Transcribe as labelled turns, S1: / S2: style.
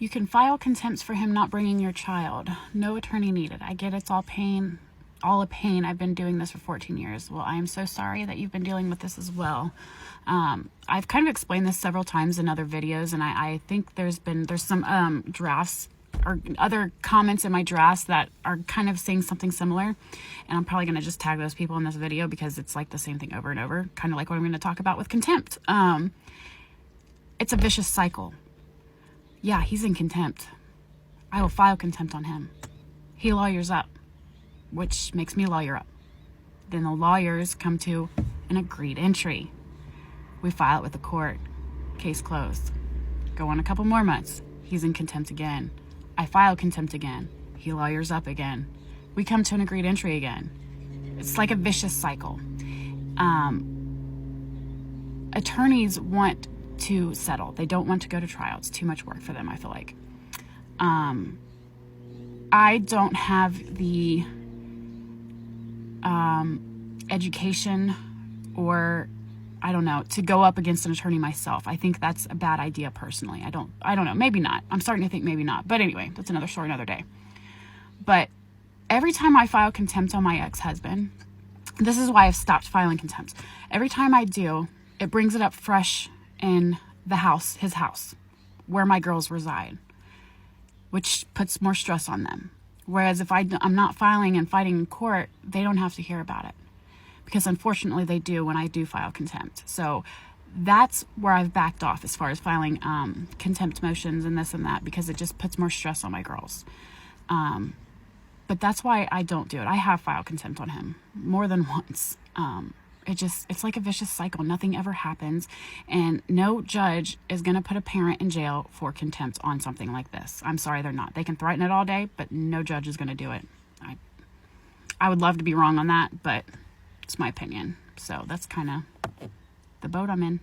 S1: You can file contempt for him not bringing your child. No attorney needed. I get it's all a pain. I've been doing this for 14 years. Well, I am so sorry that you've been dealing with this as well. I've kind of explained this several times in other videos, and I think there's some drafts or other comments in my drafts that are kind of saying something similar. And I'm probably going to just tag those people in this video because it's like the same thing over and over, kind of like what I'm going to talk about with contempt. It's a vicious cycle. Yeah, he's in contempt. I will file contempt on him. He lawyers up, which makes me lawyer up. Then the lawyers come to an agreed entry. We file it with the court. Case closed. Go on a couple more months. He's in contempt again. I file contempt again. He lawyers up again. We come to an agreed entry again. It's like a vicious cycle. Attorneys want to settle. They don't want to go to trial. It's too much work for them, I feel like. I don't have the education or I don't know, to go up against an attorney myself. I think that's a bad idea personally. I don't know, maybe not. I'm starting to think maybe not. But anyway, that's another story, another day. But every time I file contempt on my ex-husband, this is why I've stopped filing contempt. Every time I do, it brings it up fresh in the house, his house, where my girls reside, which puts more stress on them. Whereas if I'm not filing and fighting in court, they don't have to hear about it. Because unfortunately they do when I do file contempt. So that's where I've backed off as far as filing contempt motions and this and that, because it just puts more stress on my girls. But that's why I don't do it. I have filed contempt on him more than once. It's like a vicious cycle. Nothing ever happens. And no judge is going to put a parent in jail for contempt on something like this. I'm sorry, they're not. They can threaten it all day, but no judge is going to do it. I would love to be wrong on that, but it's my opinion. So that's kind of the boat I'm in.